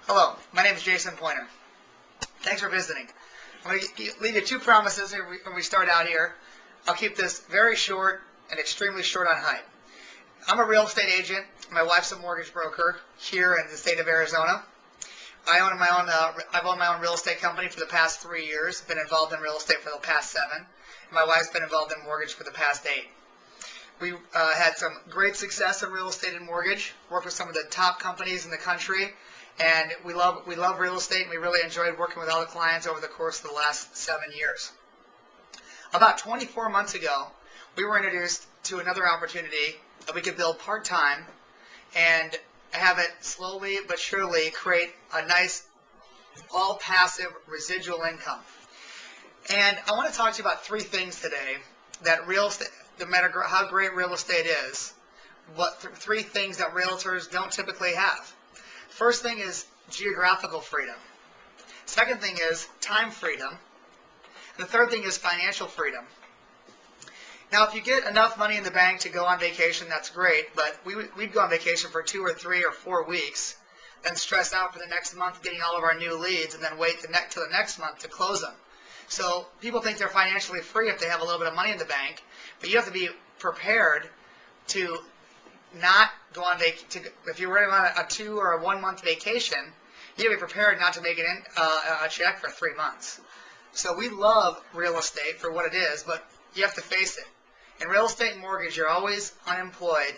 Hello, my name is Jason Poyner. Thanks for visiting. I'm going to leave you two promises when we start out here. I'll keep this very short and extremely short on height. I'm a real estate agent. My wife's a mortgage broker here in the state of Arizona. I've owned my own real estate company for the past 3 years. Been involved in real estate for the past 7. My wife's been involved in mortgage for the past 8. We had some great success in real estate and mortgage. Worked with some of the top companies in the country. And we love real estate, and we really enjoyed working with all the clients over the course of the last 7 years. About 24 months ago, we were introduced to another opportunity that we could build part-time and have it slowly but surely create a nice, all-passive residual income. And I want to talk to you about 3 things today that real estate, no matter how great real estate is, what 3 things that realtors don't typically have. First thing is geographical freedom. Second thing is time freedom. And the third thing is financial freedom. Now, if you get enough money in the bank to go on vacation, that's great, but we'd go on vacation for 2 or 3 or 4 weeks, then stress out for the next month getting all of our new leads, and then wait till the next month to close them. So people think they're financially free if they have a little bit of money in the bank, but you have to be prepared to not go on vacation. If you're running on a 2 or a 1 month vacation, you have to be prepared not to make a check for 3 months. So we love real estate for what it is, but you have to face it. In real estate and mortgage, you're always unemployed,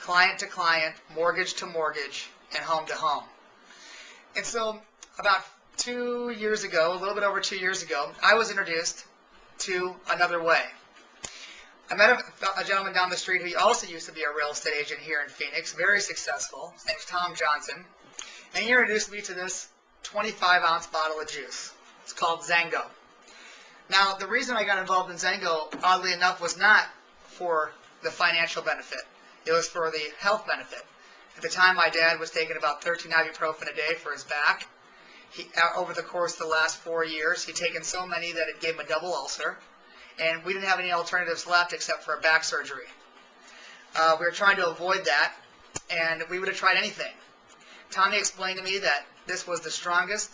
client to client, mortgage to mortgage, and home to home. And so about 2 years ago, a little bit over 2 years ago, I was introduced to another way. I met a gentleman down the street who also used to be a real estate agent here in Phoenix, very successful. His name's Tom Johnson. And he introduced me to this 25-ounce bottle of juice. It's called Xango. Now, the reason I got involved in Xango, oddly enough, was not for the financial benefit. It was for the health benefit. At the time, my dad was taking about 13 ibuprofen a day for his back. Over the course of the last 4 years, he'd taken so many that it gave him a double ulcer. And we didn't have any alternatives left except for a back surgery. We were trying to avoid that, and we would have tried anything. Tommy explained to me that this was the strongest.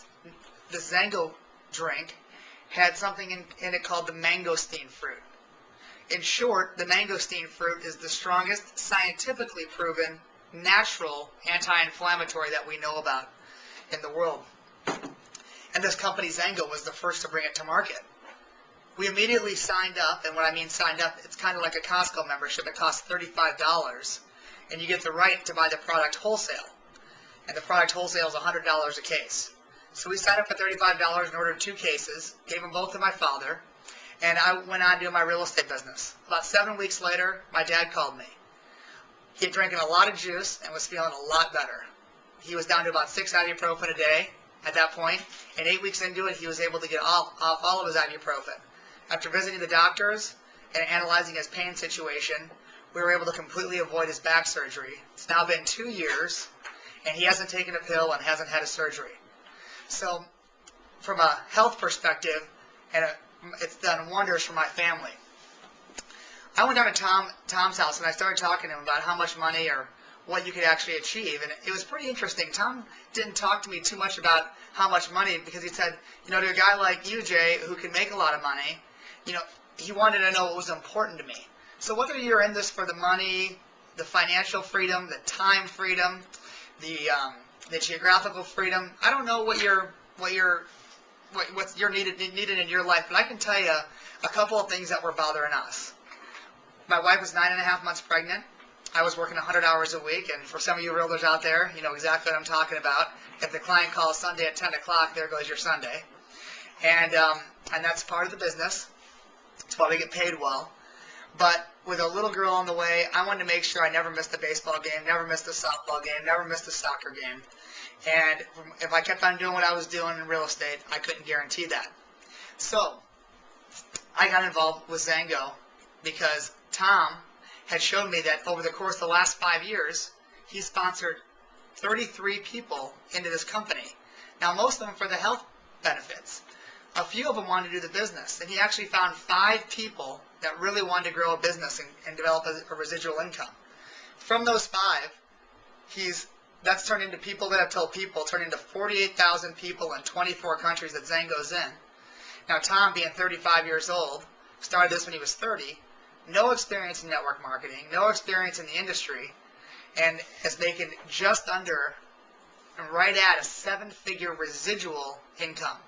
The Xango drink had something in it called the mangosteen fruit. In short, the mangosteen fruit is the strongest, scientifically proven, natural anti-inflammatory that we know about in the world. And this company, Xango, was the first to bring it to market. We immediately signed up, and when I mean signed up, it's kind of like a Costco membership. It costs $35, and you get the right to buy the product wholesale. And the product wholesale is $100 a case. So we signed up for $35 and ordered 2 cases, gave them both to my father, and I went on doing my real estate business. About 7 weeks later, my dad called me. He had drinking a lot of juice and was feeling a lot better. He was down to about 6 ibuprofen a day at that point, and 8 weeks into it, he was able to get off all of his ibuprofen. After visiting the doctors and analyzing his pain situation, we were able to completely avoid his back surgery. It's now been 2 years, and he hasn't taken a pill and hasn't had a surgery. So from a health perspective, it's done wonders for my family. I went down to Tom's house, and I started talking to him about how much money or what you could actually achieve. And it was pretty interesting. Tom didn't talk to me too much about how much money, because he said, to a guy like you, Jay, who can make a lot of money, he wanted to know what was important to me. So whether you're in this for the money, the financial freedom, the time freedom, the geographical freedom, I don't know what's needed in your life, but I can tell you a couple of things that were bothering us. My wife was 9.5 months pregnant. I was working 100 hours a week, and for some of you realtors out there, you know exactly what I'm talking about. If the client calls Sunday at 10 o'clock, there goes your Sunday. And that's part of the business. It's why we get paid well. But with a little girl on the way, I wanted to make sure I never missed a baseball game, never missed a softball game, never missed a soccer game. And if I kept on doing what I was doing in real estate, I couldn't guarantee that. So I got involved with Xango because Tom had shown me that over the course of the last 5 years, he sponsored 33 people into this company. Now, most of them for the health benefits. A few of them wanted to do the business, and he actually found 5 people that really wanted to grow a business and develop a residual income. From those 5, he's that's turned into people that have told people, turned into 48,000 people in 24 countries that Xango's in. Now, Tom, being 35 years old, started this when he was 30, no experience in network marketing, no experience in the industry, and is making just under and right at a 7-figure residual income.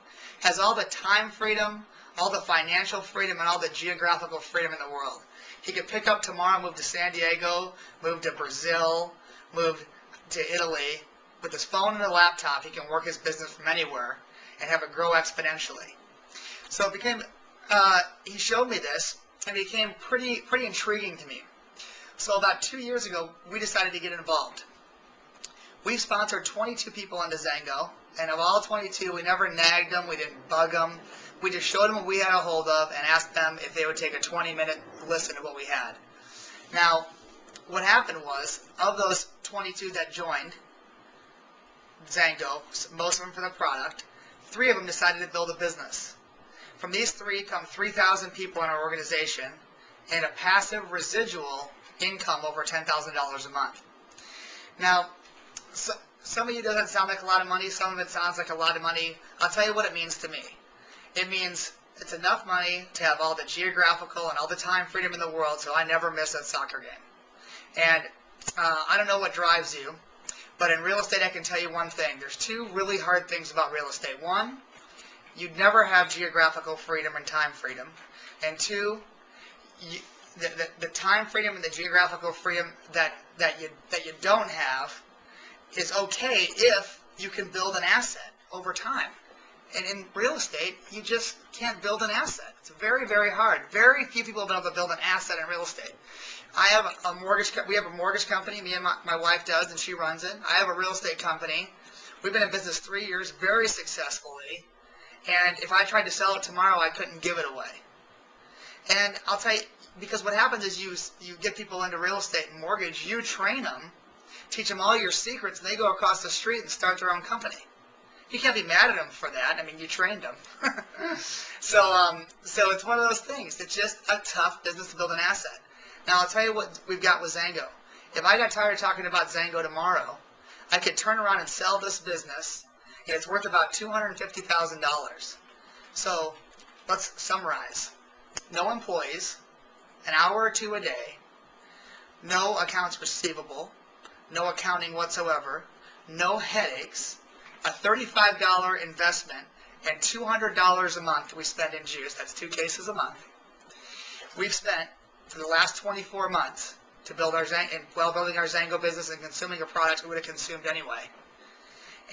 Has all the time freedom, all the financial freedom, and all the geographical freedom in the world. He could pick up tomorrow, move to San Diego, move to Brazil, move to Italy. With his phone and a laptop, he can work his business from anywhere and have it grow exponentially. So it became, he showed me this, and it became pretty intriguing to me. So about 2 years ago, we decided to get involved. We sponsored 22 people into Xango, and of all 22, we never nagged them, we didn't bug them. We just showed them what we had a hold of and asked them if they would take a 20-minute listen to what we had. Now, what happened was, of those 22 that joined Xango, most of them for the product, 3 of them decided to build a business. From these 3 come 3,000 people in our organization and a passive residual income over $10,000 a month. Now, some of you doesn't sound like a lot of money, some of it sounds like a lot of money. I'll tell you what it means to me. It means it's enough money to have all the geographical and all the time freedom in the world, so I never miss a soccer game. And I don't know what drives you, but in real estate I can tell you one thing. There's 2 really hard things about real estate. 1, you'd never have geographical freedom and time freedom. And 2, the time freedom and the geographical freedom that you don't have is okay if you can build an asset over time. And in real estate, you just can't build an asset. It's very, very hard. Very few people have been able to build an asset in real estate. I have a mortgage. We have a mortgage company. Me and my wife does, and she runs it. I have a real estate company. We've been in business 3 years, very successfully. And if I tried to sell it tomorrow, I couldn't give it away. And I'll tell you, because what happens is you get people into real estate and mortgage. You train them, teach them all your secrets, and they go across the street and start their own company. You can't be mad at them for that. I mean, you trained them. So it's one of those things. It's just a tough business to build an asset. Now, I'll tell you what we've got with Xango. If I got tired of talking about Xango tomorrow, I could turn around and sell this business, and it's worth about $250,000. So let's summarize. No employees, an hour or 2 a day, no accounts receivable, no accounting whatsoever, no headaches, a $35 investment, and $200 a month we spend in juice. That's 2 cases a month. We've spent, for the last 24 months, to build our building our Xango business and consuming a product we would have consumed anyway.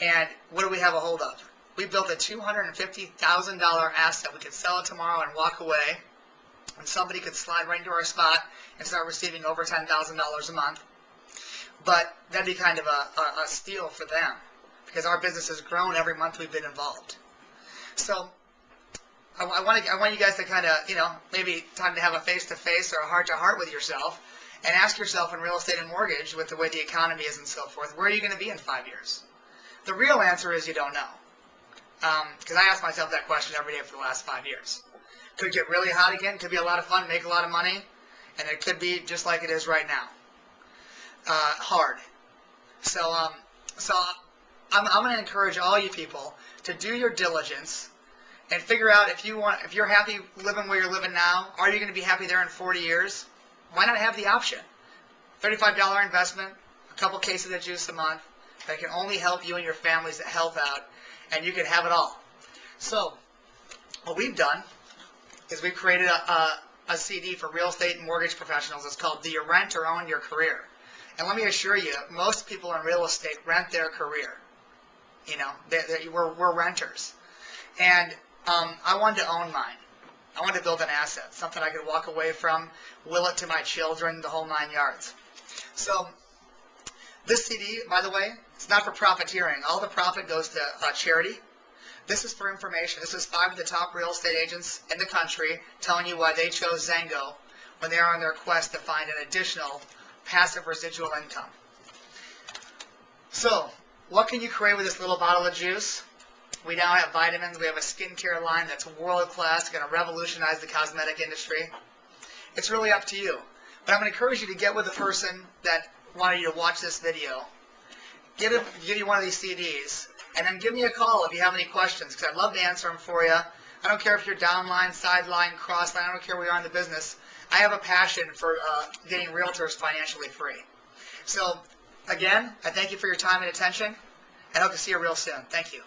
And what do we have a hold of? We built a $250,000 asset. We could sell it tomorrow and walk away, and somebody could slide right into our spot and start receiving over $10,000 a month. But that'd be kind of a steal for them, because our business has grown every month we've been involved. So I want you guys to kind of, maybe time to have a face-to-face or a heart-to-heart with yourself and ask yourself in real estate and mortgage, with the way the economy is and so forth, where are you going to be in 5 years? The real answer is you don't know. Because I ask myself that question every day for the last 5 years. Could get really hot again, could be a lot of fun, make a lot of money, and it could be just like it is right now. Hard. So I'm going to encourage all you people to do your diligence and figure out if you're happy living where you're living now. Are you going to be happy there in 40 years? Why not have the option? $35 investment, a couple cases of juice a month that can only help you and your family's health out, and you can have it all. So what we've done is we've created a CD for real estate and mortgage professionals. It's called Do You Rent or Own Your Career? And let me assure you, most people in real estate rent their career. We're renters. And I wanted to own mine. I wanted to build an asset, something I could walk away from, will it to my children, the whole 9 yards. So this CD, by the way, it's not for profiteering. All the profit goes to charity. This is for information. This is 5 of the top real estate agents in the country telling you why they chose Xango when they're on their quest to find an additional passive residual income. So, what can you create with this little bottle of juice? We now have vitamins. We have a skincare line that's world-class, going to revolutionize the cosmetic industry. It's really up to you. But I'm going to encourage you to get with the person that wanted you to watch this video give you one of these CDs, and then give me a call if you have any questions, because I'd love to answer them for you. I don't care if you're downline, sideline, crossline. I don't care where you are in the business. I have a passion for getting realtors financially free. So, again, I thank you for your time and attention, and hope to see you real soon. Thank you.